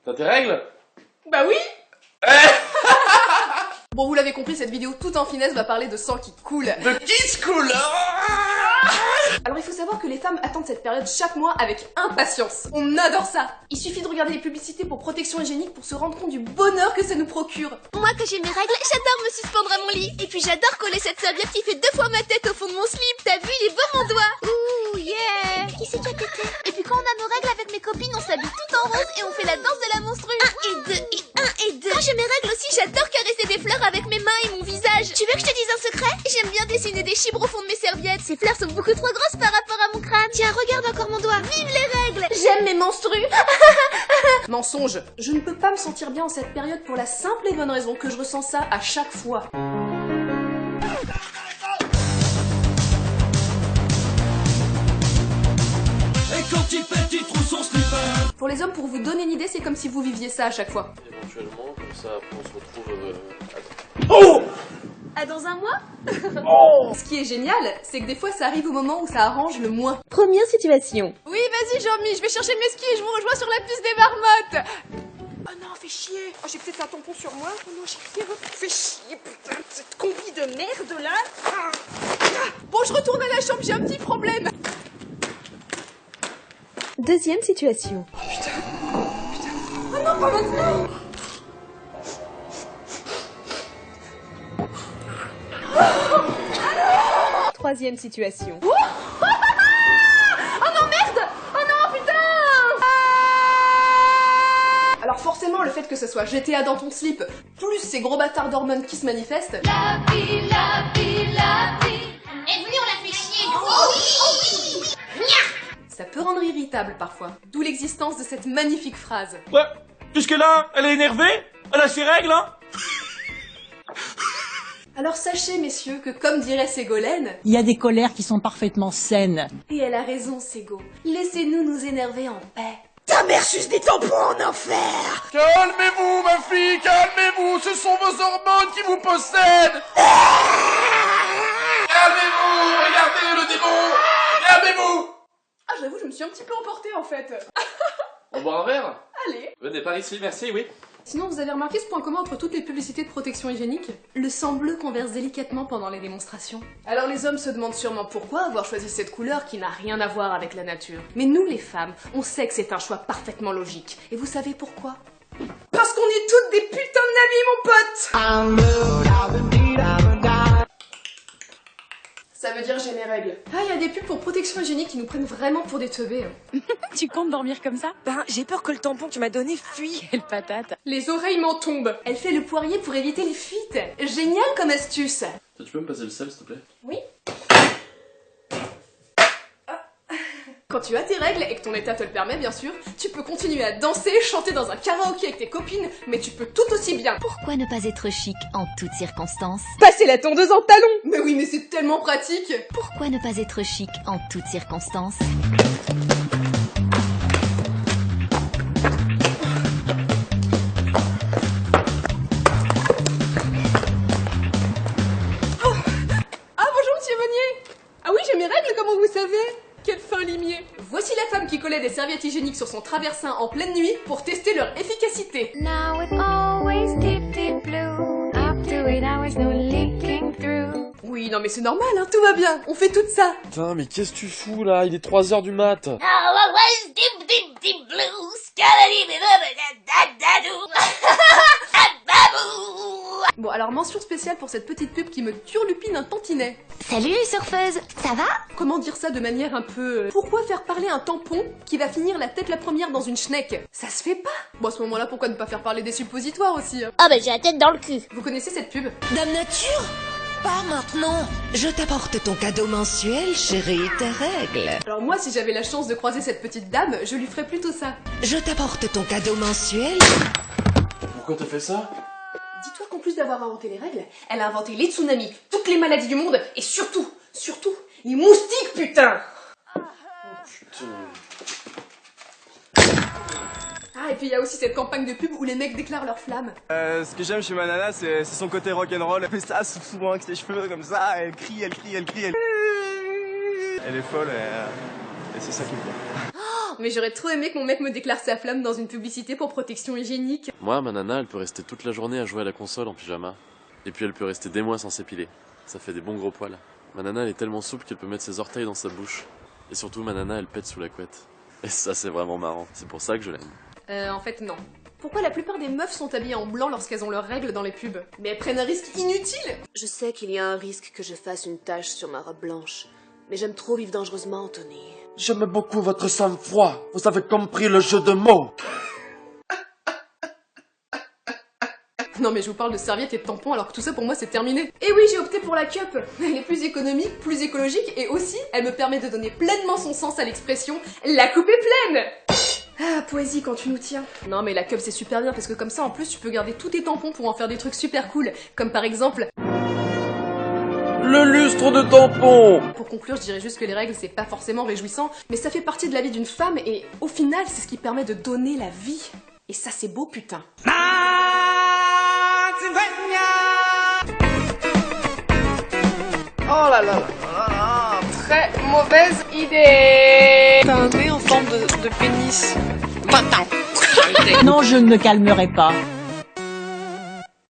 T'as tes règles? Bah oui. Bon, vous l'avez compris, cette vidéo tout en finesse va parler de sang qui coule. De qui se coule? Alors il faut savoir que les femmes attendent cette période chaque mois avec impatience. On adore ça. Il suffit de regarder les publicités pour protection hygiénique pour se rendre compte du bonheur que ça nous procure. Moi, quand j'ai mes règles, j'adore me suspendre à mon lit. Et puis j'adore coller cette serviette qui fait 2 fois ma tête au fond de mon slip. T'as vu, il est beau mon doigt. Ouh, yeah. Qui c'est qui a tété? Et puis quand on a nos règles avec mes copines, on s'habille tout en rose et on fait la danse de la monstrue. 1 et 2 et 1 et 2. Quand j'ai mes règles aussi, j'adore caresser des fleurs avec mes mains et mon visage. Tu veux que je te dise un secret? J'aime bien dessiner des chibres au fond de mes serviettes. Ces fleurs sont beaucoup trop grosses par rapport à mon crâne. Tiens, regarde encore mon doigt. Vive les règles. J'aime mes menstrues. Mensonge. Je ne peux pas me sentir bien en cette période pour la simple et bonne raison que je ressens ça à chaque fois. Et quand il pète, il trouve son slipper. Pour les hommes, pour vous donner une idée, c'est comme si vous viviez ça à chaque fois. Éventuellement, comme ça, après on se retrouve... Oh! Ah, dans un mois? Oh! Ce qui est génial, c'est que des fois ça arrive au moment où ça arrange le moins. Première situation. Oui, vas-y Jean-Mi, je vais chercher mes skis, je vous rejoins sur la piste des marmottes. Oh non, fais chier. Oh, j'ai peut-être un tampon sur moi. Oh non, j'ai rien. Fais chier, putain, cette combi de merde là. Ah. Bon, je retourne à la chambre, j'ai un petit problème. Deuxième situation. Oh non, pas maintenant. Troisième situation. Oh non, merde. Oh non, putain. Alors forcément, le fait que ce soit GTA dans ton slip, plus ces gros bâtards d'hormones qui se manifestent... La vie, la vie, la vie. Et venez, on la fait chier. Oh oui. Ça peut rendre irritable parfois. D'où l'existence de cette magnifique phrase. Ouais, jusque-là, elle est énervée? Elle a ses règles, hein? Alors sachez, messieurs, que comme dirait Ségolène... Il y a des colères qui sont parfaitement saines. Et elle a raison, Ségo. Laissez-nous nous énerver en paix. Ta mère suce des tampons en enfer. Calmez-vous, ma fille, calmez-vous, ce sont vos hormones qui vous possèdent. Calmez-vous, regardez le démon. Calmez-vous. Ah, j'avoue, je me suis un petit peu emportée en fait. On boit un verre? Allez. Venez par ici, merci, oui. Sinon, vous avez remarqué ce point commun entre toutes les publicités de protection hygiénique? Le sang bleu converse délicatement pendant les démonstrations. Alors les hommes se demandent sûrement pourquoi avoir choisi cette couleur qui n'a rien à voir avec la nature. Mais nous, les femmes, on sait que c'est un choix parfaitement logique. Et vous savez pourquoi? Parce qu'on est toutes des putains de navis, mon pote! Ça veut dire j'ai mes règles. Ah, il y a des pubs pour protection hygiénique qui nous prennent vraiment pour des teubés. Tu comptes dormir comme ça? Ben, j'ai peur que le tampon que tu m'as donné fuit. Quelle patate. Les oreilles m'en tombent. Elle fait le poirier pour éviter les fuites. Génial comme astuce. Tu peux me passer le sel, s'il te plaît? Oui. Quand tu as tes règles, et que ton état te le permet bien sûr, tu peux continuer à danser, chanter dans un karaoké avec tes copines, mais tu peux tout aussi bien Pourquoi ne pas être chic en toutes circonstances? passer la tondeuse en talons. Mais oui, mais c'est tellement pratique. Pourquoi ne pas être chic en toutes circonstances? Ah bonjour monsieur Monnier. Ah oui, j'ai mes règles, comment vous savez? Quel fin limier. Voici la femme qui collait des serviettes hygiéniques sur son traversin en pleine nuit pour tester leur efficacité. Now it always deep, deep blue. Up to 8 hours, no leaking through. Oui, non mais c'est normal, hein, tout va bien, on fait tout ça. Putain, mais qu'est-ce que tu fous là? Il est 3h du mat. Bon, alors mention spéciale pour cette petite pub qui me turlupine un tantinet. Salut les surfeuses, ça va? Comment dire ça de manière un peu... Pourquoi faire parler un tampon qui va finir la tête la première dans une schneck? Ça se fait pas. Bon, à ce moment-là, pourquoi ne pas faire parler des suppositoires aussi, hein? Ah bah j'ai la tête dans le cul. Vous connaissez cette pub? Dame Nature? Pas maintenant. Je t'apporte ton cadeau mensuel, chérie, tes règles. Alors moi, si j'avais la chance de croiser cette petite dame, je lui ferais plutôt ça. Je t'apporte ton cadeau mensuel. Pourquoi t'as fait ça? Dis-toi qu'en plus d'avoir inventé les règles, elle a inventé les tsunamis, toutes les maladies du monde, et surtout, les moustiques, putain! Putain. Ah, et puis il y a aussi cette campagne de pub où les mecs déclarent leur flamme. Ce que j'aime chez ma nana, c'est son côté rock'n'roll. Elle fait ça souvent avec ses cheveux comme ça, elle crie. Elle est folle et c'est ça qui me plaît. mais j'aurais trop aimé que mon mec me déclare sa flamme dans une publicité pour protection hygiénique. Moi, ma nana, elle peut rester toute la journée à jouer à la console en pyjama. Et puis elle peut rester des mois sans s'épiler. Ça fait des bons gros poils. Ma nana, elle est tellement souple qu'elle peut mettre ses orteils dans sa bouche. Et surtout, ma nana, elle pète sous la couette. Et ça, c'est vraiment marrant. C'est pour ça que je l'aime. En fait, non. Pourquoi la plupart des meufs sont habillées en blanc lorsqu'elles ont leurs règles dans les pubs? Mais elles prennent un risque inutile! Je sais qu'il y a un risque que je fasse une tache sur ma robe blanche, mais j'aime trop vivre dangereusement, Anthony. J'aime beaucoup votre sang-froid. Vous avez compris le jeu de mots. Non mais je vous parle de serviettes et de tampons alors que tout ça pour moi c'est terminé. Et oui, j'ai opté pour la cup. Elle est plus économique, plus écologique et aussi elle me permet de donner pleinement son sens à l'expression « La coupe est pleine !» Ah, poésie quand tu nous tiens. Non mais la cup c'est super bien parce que comme ça en plus tu peux garder tous tes tampons pour en faire des trucs super cool. Comme par exemple... Le lustre de tampon. Pour conclure, je dirais juste que les règles c'est pas forcément réjouissant, mais ça fait partie de la vie d'une femme et au final c'est ce qui permet de donner la vie. Et ça c'est beau putain. Oh là là là là là, très mauvaise idée. T'as un nez en forme de pénis. Non, je ne me calmerai pas.